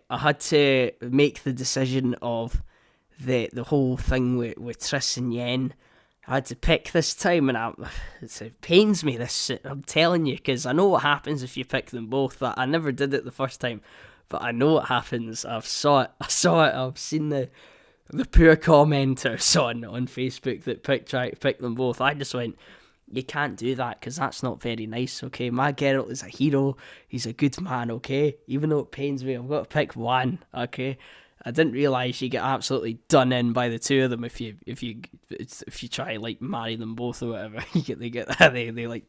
I had to make the decision of the whole thing with Triss and Yen. I had to pick this time, and it pains me. This shit, I'm telling you, because I know what happens if you pick them both. That I never did it the first time, but I know what happens. I saw it. I've seen the poor commenters on Facebook that tried to pick them both. I just went, you can't do that because that's not very nice, okay? My Geralt is a hero. He's a good man, okay? Even though it pains me, I've got to pick one, okay? I didn't realise you get absolutely done in by the two of them if you try like marry them both or whatever. They like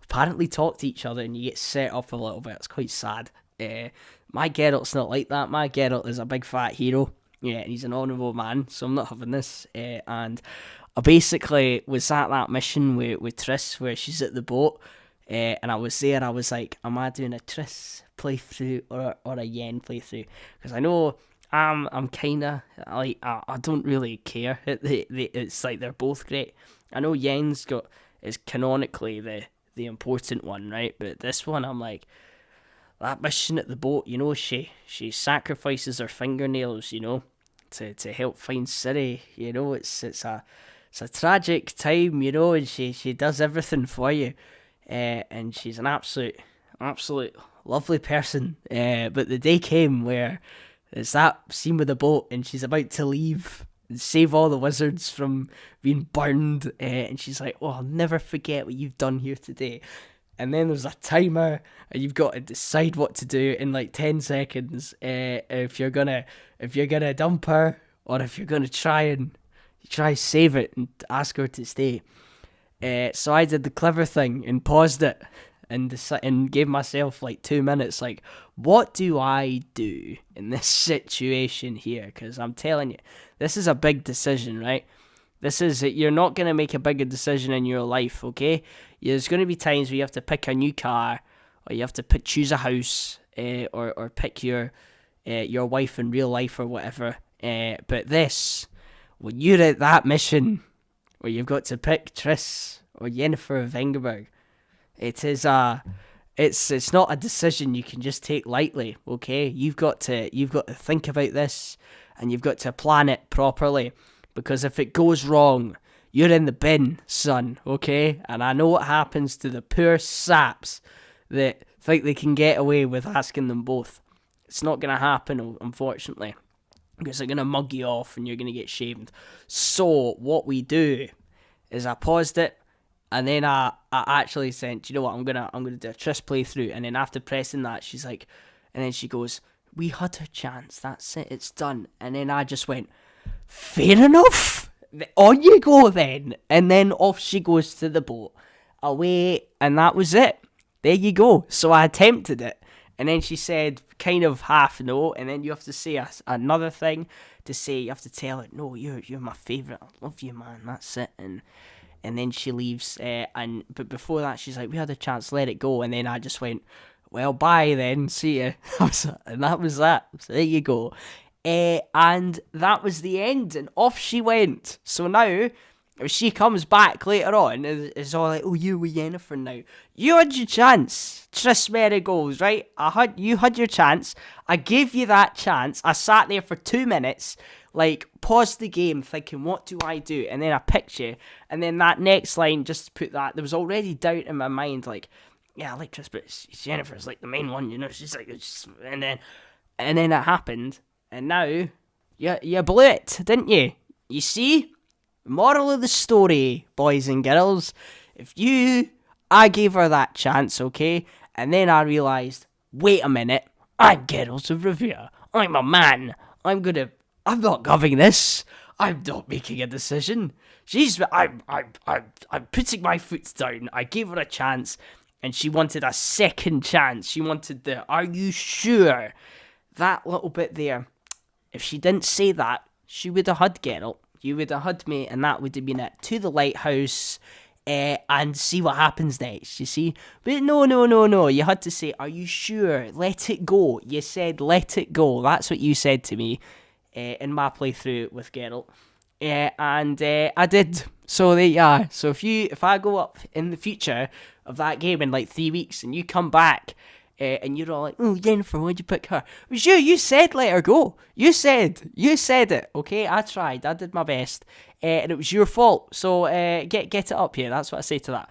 apparently talk to each other and you get set up a little bit. It's quite sad. My Geralt's not like that. My Geralt is a big fat hero. Yeah, he's an honourable man, so I'm not having this. And I basically was at that mission with Triss where she's at the boat, and I was there. I was like, am I doing a Triss playthrough or a Yen playthrough? Because I know I'm kind of like, I don't really care. It's like they're both great. I know Yen's is canonically the important one, right? But this one, I'm like, that mission at the boat, you know, she sacrifices her fingernails, you know, to help find Ciri. You know, it's a tragic time, you know, and she does everything for you, and she's an absolute lovely person. But the day came where it's that scene with the boat, and she's about to leave and save all the wizards from being burned, and she's like, "Oh, I'll never forget what you've done here today." And then there's a timer, and you've got to decide what to do in like 10 seconds. If you're gonna dump her, or if you're gonna try save it and ask her to stay. So I did the clever thing and paused it and gave myself like 2 minutes. Like, what do I do in this situation here? Because I'm telling you, this is a big decision, right? You're not going to make a bigger decision in your life, okay? There's going to be times where you have to pick a new car, or you have to choose a house, or pick your wife in real life or whatever. But when you're at that mission where you've got to pick Triss or Yennefer of Vengerberg, it's not a decision you can just take lightly, okay? You've got to think about this, and you've got to plan it properly. Because if it goes wrong, you're in the bin, son, okay? And I know what happens to the poor saps that think they can get away with asking them both. It's not going to happen, unfortunately, because they're going to mug you off and you're going to get shamed. So what we do is I paused it, and then I actually said, do you know what, I'm gonna do a Triss playthrough. And then after pressing that, she's like, and then she goes, we had her chance, that's it, it's done. And then I just went, fair enough, on you go then. And then off she goes to the boat, away, and that was it. There you go. So I attempted it, and then she said kind of half no, and then you have to say another thing to say. You have to tell her, no, you're my favourite, I love you, man, that's it. And then she leaves, but before that she's like, we had a chance, let it go. And then I just went, well, bye then, see ya. And that was that. So there you go. And that was the end, and off she went. So now, if she comes back later on, it's all like, oh, you were Yennefer now. You had your chance, Triss Marigold, right? You had your chance. I gave you that chance. I sat there for 2 minutes, like, paused the game, thinking, what do I do? And then I picked you, and then that next line, just to put that, there was already doubt in my mind, like, yeah, I like Triss, but Yennefer's like the main one, you know? She's like, and then it happened. And now, you blew it, didn't you? You see? Moral of the story, boys and girls. I gave her that chance, okay? And then I realised, wait a minute, I'm Geralt of Rivia. I'm a man. I'm not giving this. I'm not making a decision. I'm putting my foot down. I gave her a chance, and she wanted a second chance. She wanted are you sure? That little bit there. If she didn't say that, she would have had Geralt. You would have had me, and that would have been it. To the lighthouse, and see what happens next, you see? But no. You had to say, are you sure? Let it go. You said, let it go. That's what you said to me in my playthrough with Geralt. And I did. So there you are. So if I go up in the future of that game in like 3 weeks, and you come back and you're all like, oh, Yennefer, why'd you pick her? It was you. You said let her go. You said it. Okay, I tried. I did my best, and it was your fault. So get it up here. That's what I say to that.